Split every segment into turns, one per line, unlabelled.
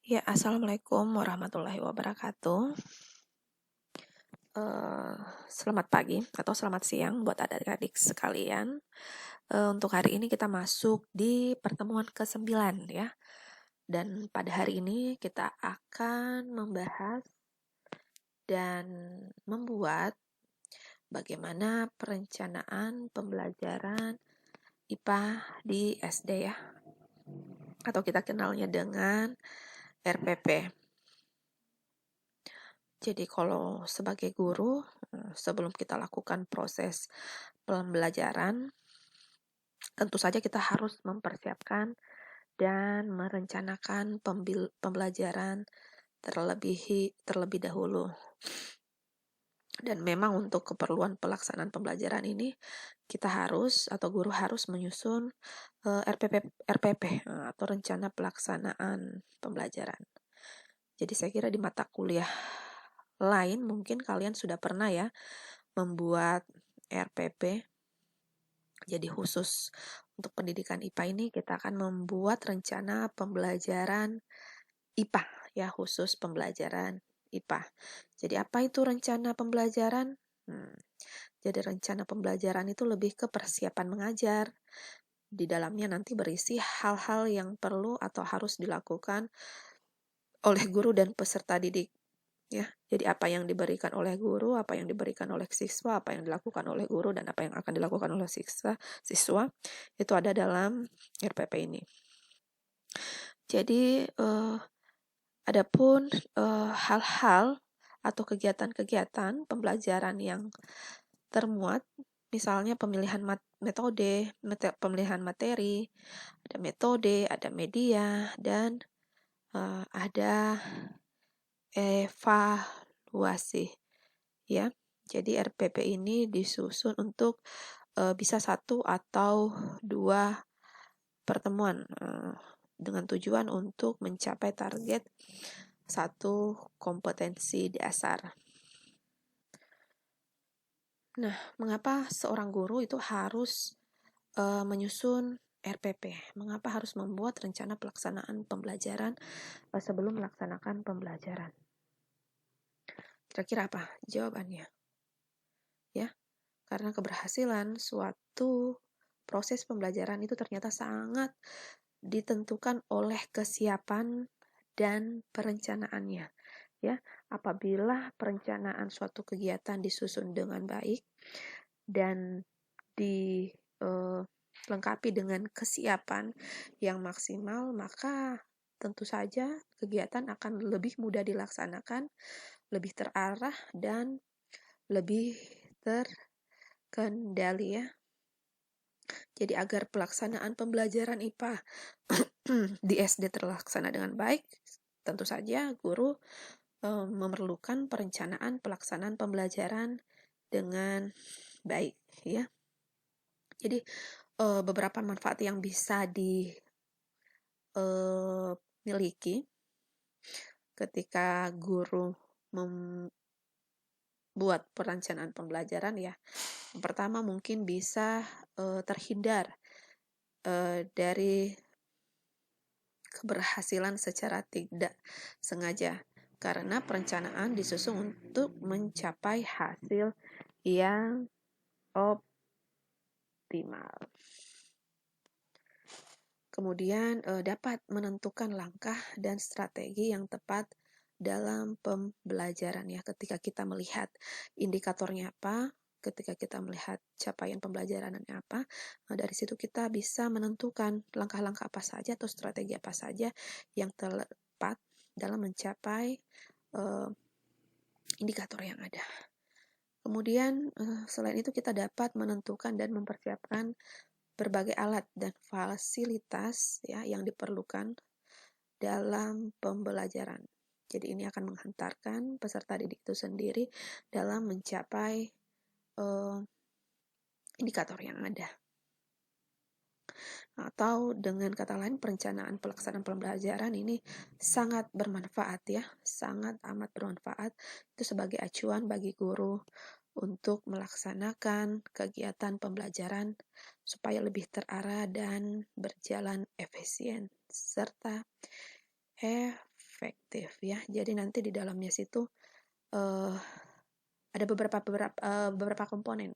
Ya, Assalamualaikum warahmatullahi wabarakatuh. Eh, Selamat pagi atau selamat siang buat adik-adik sekalian. Untuk hari ini kita masuk di pertemuan ke-9 ya. Dan pada hari ini kita akan membahas dan membuat bagaimana perencanaan pembelajaran IPA di SD ya. Atau kita kenalnya dengan RPP. Jadi kalau sebagai guru, sebelum kita lakukan proses pembelajaran, tentu saja kita harus mempersiapkan dan merencanakan pembelajaran terlebih dahulu. Dan memang untuk keperluan pelaksanaan pembelajaran ini, kita harus atau guru harus menyusun RPP atau rencana pelaksanaan pembelajaran. Jadi saya kira di mata kuliah lain mungkin kalian sudah pernah ya membuat RPP. Jadi khusus untuk pendidikan IPA ini kita akan membuat rencana pembelajaran IPA ya, khusus pembelajaran IPA. Jadi apa itu rencana pembelajaran? Jadi rencana pembelajaran itu lebih ke persiapan mengajar. Di dalamnya nanti berisi hal-hal yang perlu atau harus dilakukan oleh guru dan peserta didik. Ya, jadi apa yang diberikan oleh guru, apa yang diberikan oleh siswa, apa yang dilakukan oleh guru, dan apa yang akan dilakukan oleh siswa itu ada dalam RPP ini. Jadi adapun hal-hal atau kegiatan-kegiatan pembelajaran yang termuat, misalnya pemilihan metode, pemilihan materi, ada metode, ada media, dan ada evaluasi ya. Jadi RPP ini disusun untuk bisa 1 atau 2 pertemuan dengan tujuan untuk mencapai target 1 kompetensi dasar. Nah, mengapa seorang guru itu harus menyusun RPP? Mengapa harus membuat rencana pelaksanaan pembelajaran sebelum melaksanakan pembelajaran? Kira-kira apa jawabannya? Ya, karena keberhasilan suatu proses pembelajaran itu ternyata sangat ditentukan oleh kesiapan dan perencanaannya. Ya, apabila perencanaan suatu kegiatan disusun dengan baik dan dilengkapi dengan kesiapan yang maksimal, maka tentu saja kegiatan akan lebih mudah dilaksanakan, lebih terarah, dan lebih terkendali ya. Jadi agar pelaksanaan pembelajaran IPA di SD terlaksana dengan baik, tentu saja guru memerlukan perencanaan pelaksanaan pembelajaran dengan baik ya. Jadi beberapa manfaat yang bisa dimiliki ketika guru membuat perencanaan pembelajaran ya. Yang pertama mungkin bisa terhindar dari keberhasilan secara tidak sengaja karena perencanaan disusun untuk mencapai hasil yang optimal. Kemudian dapat menentukan langkah dan strategi yang tepat dalam pembelajaran ya, ketika kita melihat indikatornya apa, ketika kita melihat capaian pembelajarannya apa, dari situ kita bisa menentukan langkah-langkah apa saja atau strategi apa saja yang tepat dalam mencapai indikator yang ada. Kemudian selain itu kita dapat menentukan dan mempersiapkan berbagai alat dan fasilitas ya yang diperlukan dalam pembelajaran. Jadi ini akan menghantarkan peserta didik itu sendiri dalam mencapai indikator yang ada. Atau dengan kata lain, perencanaan pelaksanaan pembelajaran ini sangat bermanfaat ya, sangat amat bermanfaat. Itu sebagai acuan bagi guru untuk melaksanakan kegiatan pembelajaran supaya lebih terarah dan berjalan efisien serta efektif. efektif ya. Jadi nanti di dalamnya situ ada beberapa komponen.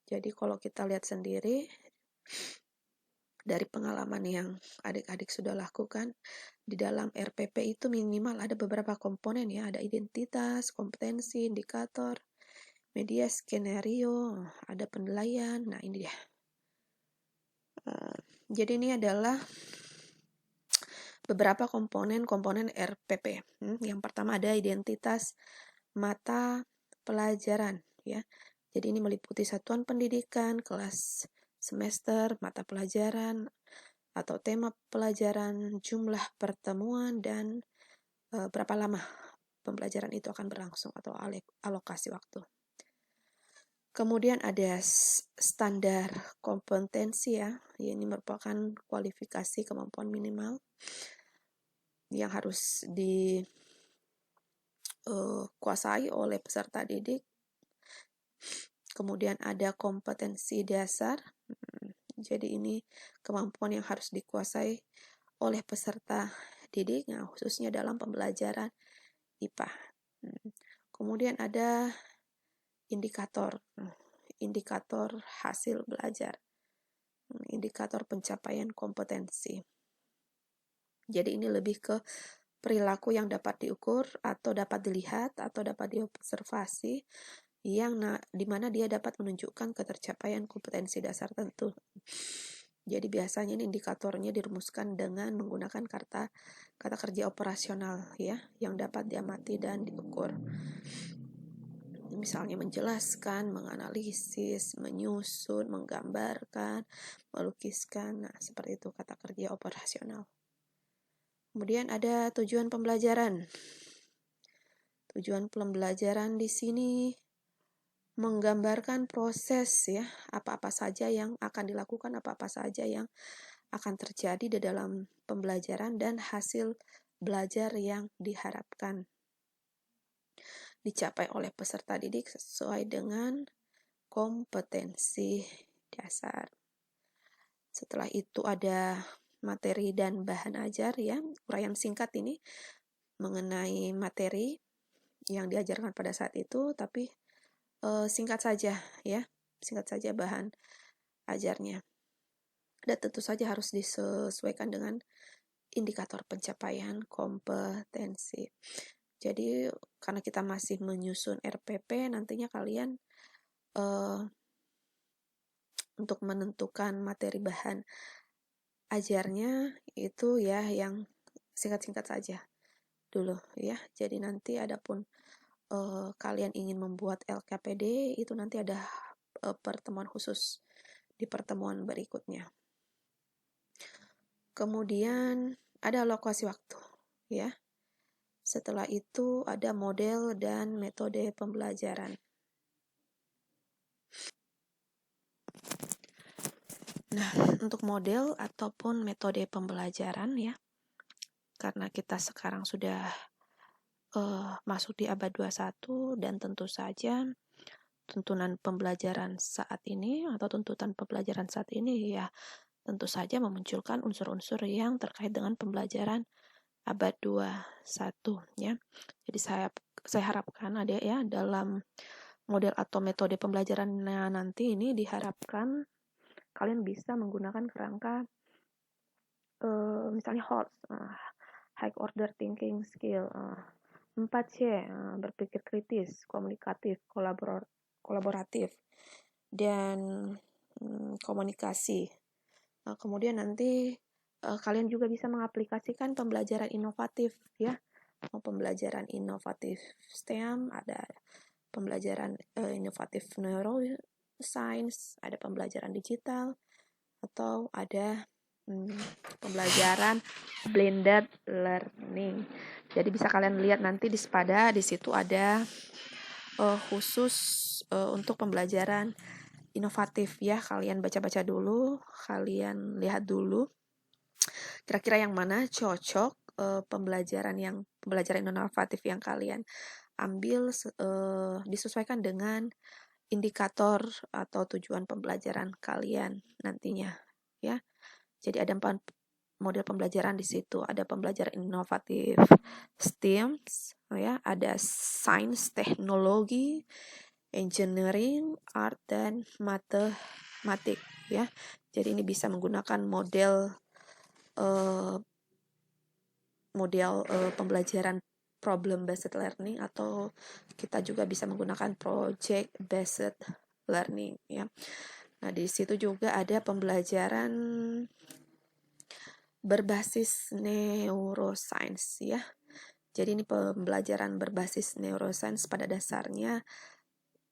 Jadi kalau kita lihat sendiri dari pengalaman yang adik-adik sudah lakukan, di dalam RPP itu minimal ada beberapa komponen ya, ada identitas, kompetensi, indikator, media, skenario, ada penilaian. Nah ini dia. Jadi ini adalah beberapa komponen RPP. Yang pertama ada identitas mata pelajaran ya. Jadi ini meliputi satuan pendidikan, kelas, semester, mata pelajaran atau tema pelajaran, jumlah pertemuan, dan berapa lama pembelajaran itu akan berlangsung atau alokasi waktu. Kemudian ada standar kompetensi ya, ini merupakan kualifikasi kemampuan minimal yang harus dikuasai oleh peserta didik. Kemudian ada kompetensi dasar, jadi ini kemampuan yang harus dikuasai oleh peserta didik, nah, khususnya dalam pembelajaran IPA. Kemudian ada indikator hasil belajar, indikator pencapaian kompetensi. Jadi ini lebih ke perilaku yang dapat diukur atau dapat dilihat atau dapat diobservasi, yang dimana dia dapat menunjukkan ketercapaian kompetensi dasar tentu. Jadi biasanya ini indikatornya dirumuskan dengan menggunakan kata kerja operasional ya, yang dapat diamati dan diukur. Misalnya menjelaskan, menganalisis, menyusun, menggambarkan, melukiskan. Nah, seperti itu kata kerja operasional. Kemudian ada tujuan pembelajaran. Tujuan pembelajaran di sini menggambarkan proses ya, apa-apa saja yang akan dilakukan, apa-apa saja yang akan terjadi di dalam pembelajaran dan hasil belajar yang diharapkan dicapai oleh peserta didik sesuai dengan kompetensi dasar. Setelah itu ada materi dan bahan ajar ya, uraian singkat ini mengenai materi yang diajarkan pada saat itu, tapi singkat saja ya, singkat saja bahan ajarnya. Dan tentu saja harus disesuaikan dengan indikator pencapaian kompetensi. Jadi karena kita masih menyusun RPP, nantinya kalian untuk menentukan materi bahan ajarnya itu ya yang singkat-singkat saja dulu ya. Jadi nanti adapun kalian ingin membuat LKPD, itu nanti ada pertemuan khusus di pertemuan berikutnya. Kemudian ada alokasi waktu ya. Setelah itu ada model dan metode pembelajaran. Nah, untuk model ataupun metode pembelajaran ya, karena kita sekarang sudah masuk di abad 21 dan tentu saja tuntunan pembelajaran saat ini atau tuntutan pembelajaran saat ini ya tentu saja memunculkan unsur-unsur yang terkait dengan pembelajaran abad 21 ya. Jadi saya harapkan ada ya dalam model atau metode pembelajarannya nanti ini diharapkan kalian bisa menggunakan kerangka misalnya HOT, high order thinking skill, 4C, berpikir kritis, komunikatif, kolaboratif, dan komunikasi. Kemudian nanti kalian juga bisa mengaplikasikan pembelajaran inovatif ya. Pembelajaran inovatif STEM, ada pembelajaran inovatif neuroscience, ada pembelajaran digital, atau ada pembelajaran blended learning. Jadi bisa kalian lihat nanti di Spada, di situ ada khusus untuk pembelajaran inovatif ya. Kalian baca-baca dulu, kalian lihat dulu kira-kira yang mana cocok pembelajaran inovatif yang kalian ambil, disesuaikan dengan indikator atau tujuan pembelajaran kalian nantinya ya. Jadi ada model pembelajaran di situ. Ada pembelajaran inovatif STEM, ya, ada sains, teknologi, engineering, art, dan matematik, ya. Jadi ini bisa menggunakan model pembelajaran problem based learning, atau kita juga bisa menggunakan project based learning, ya. Nah, di situ juga ada pembelajaran berbasis neuroscience, ya. Jadi ini pembelajaran berbasis neuroscience pada dasarnya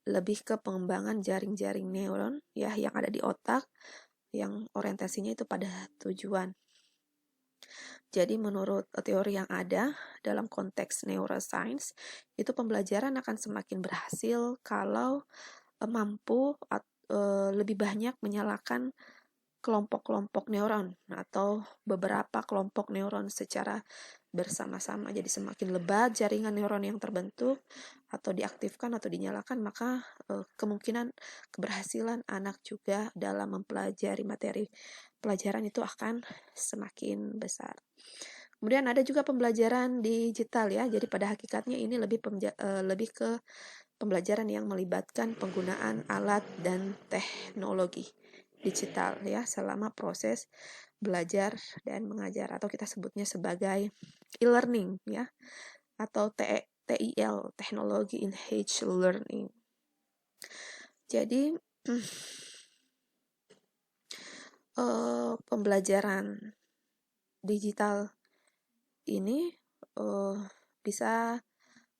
lebih ke pengembangan jaring-jaring neuron, ya, yang ada di otak, yang orientasinya itu pada tujuan. Jadi menurut teori yang ada dalam konteks neuroscience, itu pembelajaran akan semakin berhasil kalau mampu lebih banyak menyalakan kelompok-kelompok neuron atau beberapa kelompok neuron secara bersama-sama. Jadi semakin lebat jaringan neuron yang terbentuk atau diaktifkan atau dinyalakan, maka kemungkinan keberhasilan anak juga dalam mempelajari materi pelajaran itu akan semakin besar. Kemudian ada juga pembelajaran digital, ya. Jadi pada hakikatnya ini lebih ke pembelajaran yang melibatkan penggunaan alat dan teknologi digital, ya, selama proses belajar dan mengajar, atau kita sebutnya sebagai e-learning, ya, atau TIL, Technology Enhanced Learning. Jadi pembelajaran digital ini bisa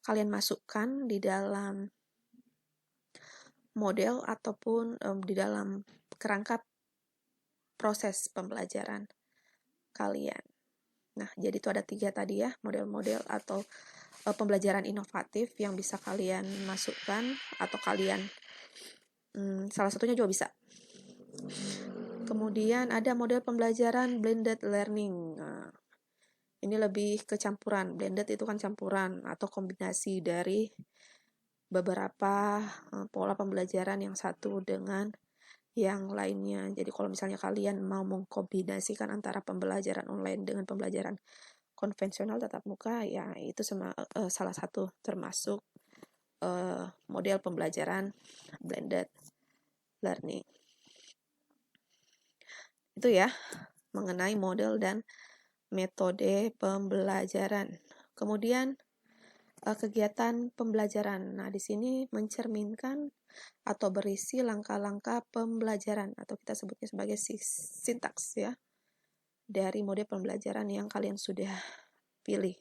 kalian masukkan di dalam model ataupun di dalam kerangka proses pembelajaran kalian. Nah, jadi itu ada 3 tadi, ya, model-model atau pembelajaran inovatif yang bisa kalian masukkan, atau kalian salah satunya juga bisa. Kemudian ada model pembelajaran blended learning. Nah, ini lebih ke campuran. Blended itu kan campuran atau kombinasi dari beberapa pola pembelajaran yang satu dengan yang lainnya. Jadi kalau misalnya kalian mau mengkombinasikan antara pembelajaran online dengan pembelajaran konvensional tatap muka, ya itu salah satu termasuk model pembelajaran blended learning. Itu, ya, mengenai model dan metode pembelajaran. Kemudian kegiatan pembelajaran. Nah, di sini mencerminkan atau berisi langkah-langkah pembelajaran, atau kita sebutnya sebagai sintaks, ya, dari model pembelajaran yang kalian sudah pilih.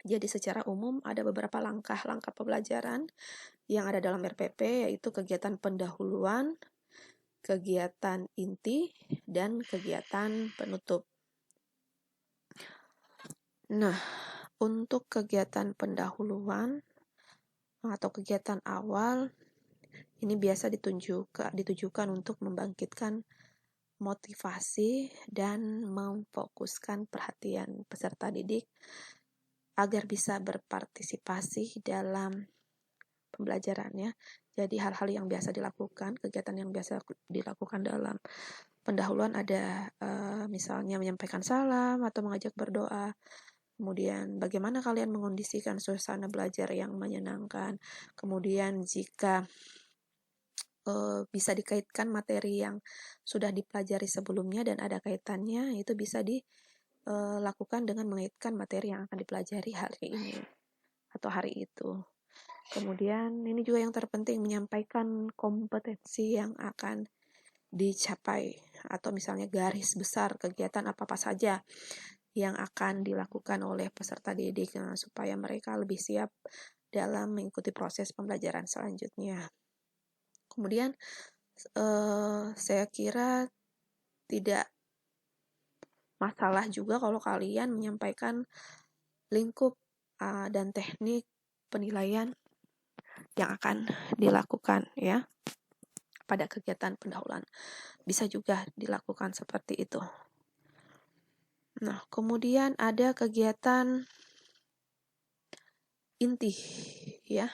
Jadi secara umum ada beberapa langkah-langkah pembelajaran yang ada dalam RPP, yaitu kegiatan pendahuluan, kegiatan inti, dan kegiatan penutup. Nah, untuk kegiatan pendahuluan atau kegiatan awal, ini biasa ditujukan untuk membangkitkan motivasi dan memfokuskan perhatian peserta didik agar bisa berpartisipasi dalam pembelajarannya. Jadi hal-hal yang biasa dilakukan, kegiatan yang biasa dilakukan dalam pendahuluan ada misalnya menyampaikan salam atau mengajak berdoa. Kemudian bagaimana kalian mengondisikan suasana belajar yang menyenangkan. Kemudian jika bisa dikaitkan materi yang sudah dipelajari sebelumnya dan ada kaitannya, itu bisa dilakukan dengan mengaitkan materi yang akan dipelajari hari ini atau hari itu. Kemudian ini juga yang terpenting, menyampaikan kompetensi yang akan dicapai, atau misalnya garis besar kegiatan apa-apa saja yang akan dilakukan oleh peserta didik, supaya mereka lebih siap dalam mengikuti proses pembelajaran selanjutnya. Kemudian saya kira tidak masalah juga kalau kalian menyampaikan lingkup dan teknik penilaian yang akan dilakukan, ya, pada kegiatan pendahuluan. Bisa juga dilakukan seperti itu. Nah, kemudian ada kegiatan inti, ya.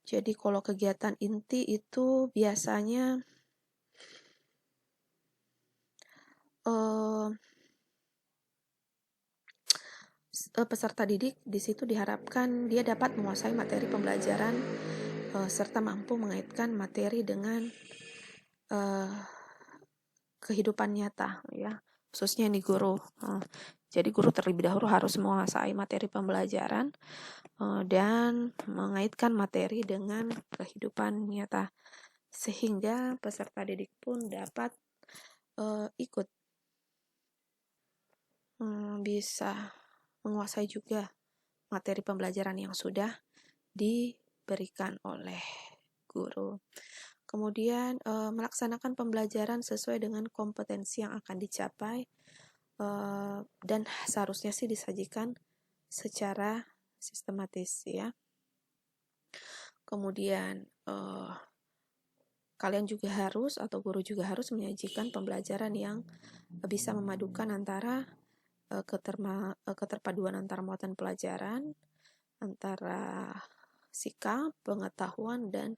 Jadi kalau kegiatan inti itu biasanya eh, peserta didik di situ diharapkan dia dapat menguasai materi pembelajaran serta mampu mengaitkan materi dengan kehidupan nyata, ya, khususnya nih guru. Jadi guru terlebih dahulu harus menguasai materi pembelajaran dan mengaitkan materi dengan kehidupan nyata, sehingga peserta didik pun dapat ikut bisa menguasai juga materi pembelajaran yang sudah diberikan oleh guru. Kemudian melaksanakan pembelajaran sesuai dengan kompetensi yang akan dicapai dan seharusnya sih disajikan secara sistematis, ya. Kemudian kalian juga harus atau guru juga harus menyajikan pembelajaran yang bisa memadukan antara keterpaduan antara muatan pelajaran, antara sikap, pengetahuan, dan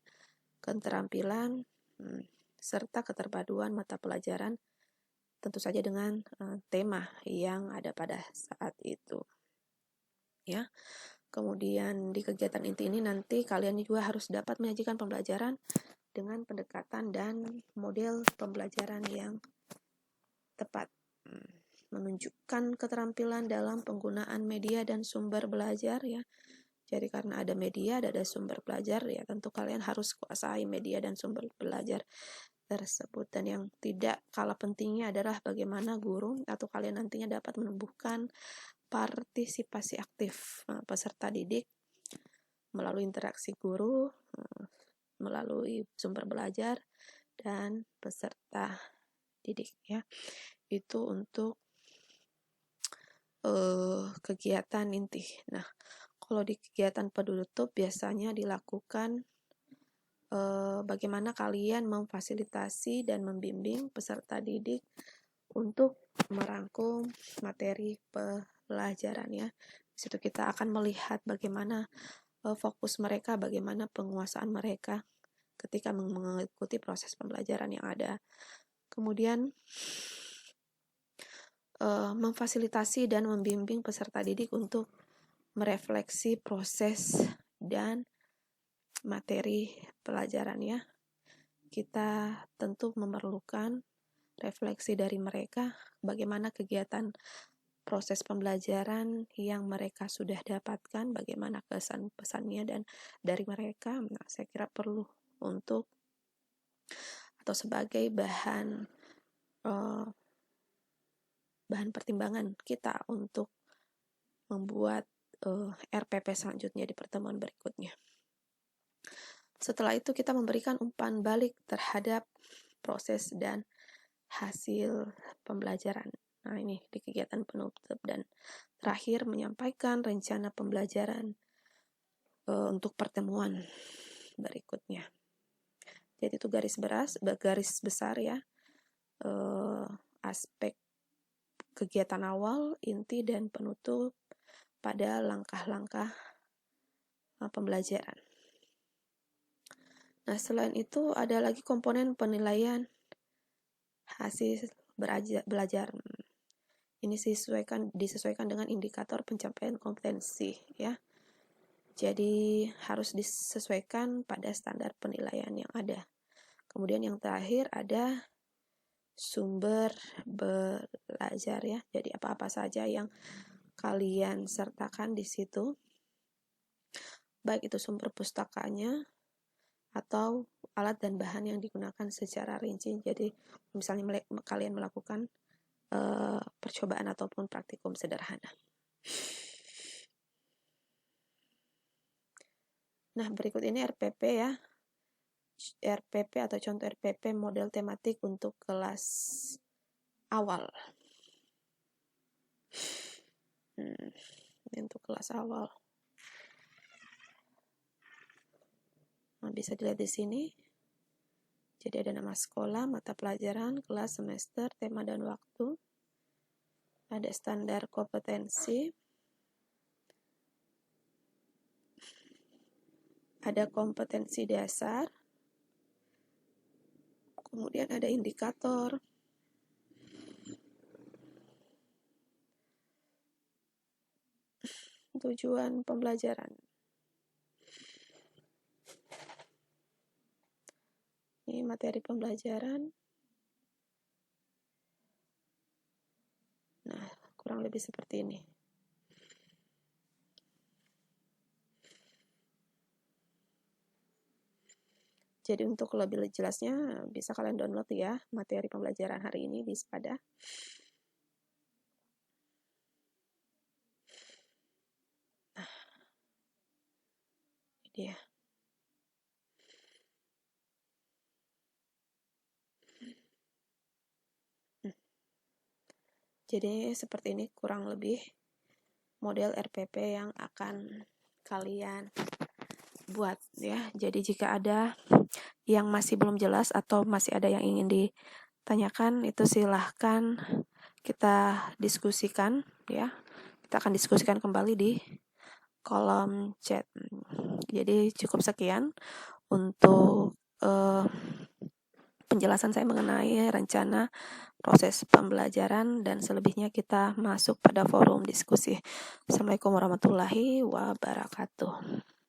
keterampilan, serta keterpaduan mata pelajaran, tentu saja dengan tema yang ada pada saat itu, ya. Kemudian di kegiatan inti ini nanti kalian juga harus dapat menyajikan pembelajaran dengan pendekatan dan model pembelajaran yang tepat, menunjukkan keterampilan dalam penggunaan media dan sumber belajar, ya. Jadi karena ada media, ada sumber belajar, ya tentu kalian harus kuasai media dan sumber belajar tersebut. Dan yang tidak kalah pentingnya adalah bagaimana guru atau kalian nantinya dapat menumbuhkan partisipasi aktif peserta didik melalui interaksi guru, melalui sumber belajar dan peserta didik, ya. Itu untuk kegiatan inti. Nah, kalau di kegiatan penutup biasanya dilakukan bagaimana kalian memfasilitasi dan membimbing peserta didik untuk merangkum materi pelajaran, ya. Di situ kita akan melihat bagaimana fokus mereka, bagaimana penguasaan mereka ketika mengikuti proses pembelajaran yang ada. Kemudian memfasilitasi dan membimbing peserta didik untuk merefleksi proses dan materi pelajarannya. Kita tentu memerlukan refleksi dari mereka, bagaimana kegiatan proses pembelajaran yang mereka sudah dapatkan, bagaimana kesan-pesannya dan dari mereka. Nah, saya kira perlu untuk atau sebagai bahan pertimbangan kita untuk membuat RPP selanjutnya di pertemuan berikutnya. Setelah itu kita memberikan umpan balik terhadap proses dan hasil pembelajaran. Nah, ini di kegiatan penutup. Dan terakhir menyampaikan rencana pembelajaran untuk pertemuan berikutnya. Jadi itu garis besar, ya, aspek kegiatan awal, inti, dan penutup pada langkah-langkah pembelajaran. Nah, selain itu ada lagi komponen penilaian hasil belajar. Ini disesuaikan dengan indikator pencapaian kompetensi, ya. Jadi harus disesuaikan pada standar penilaian yang ada. Kemudian yang terakhir ada sumber belajar, ya. Jadi apa-apa saja yang kalian sertakan di situ, baik itu sumber pustakanya atau alat dan bahan yang digunakan secara rinci. Jadi misalnya kalian melakukan percobaan ataupun praktikum sederhana. Nah, berikut ini RPP, ya. RPP atau contoh RPP model tematik untuk kelas awal. Ini untuk kelas awal. Nah, bisa dilihat di sini. Jadi ada nama sekolah, mata pelajaran, kelas, semester, tema dan waktu. Ada standar kompetensi. Ada kompetensi dasar. Kemudian ada indikator. tujuan pembelajaran. Ini materi pembelajaran. Nah, kurang lebih seperti ini. Jadi untuk lebih jelasnya bisa kalian download ya materi pembelajaran hari ini di Sepada. Nah, ini dia. Jadi seperti ini kurang lebih model RPP yang akan kalian buat ya. Jadi jika ada yang masih belum jelas atau masih ada yang ingin ditanyakan, itu silahkan kita diskusikan ya. Kita akan diskusikan kembali di kolom chat. Jadi cukup sekian untuk penjelasan saya mengenai rencana proses pembelajaran, dan selebihnya kita masuk pada forum diskusi. Assalamualaikum warahmatullahi wabarakatuh.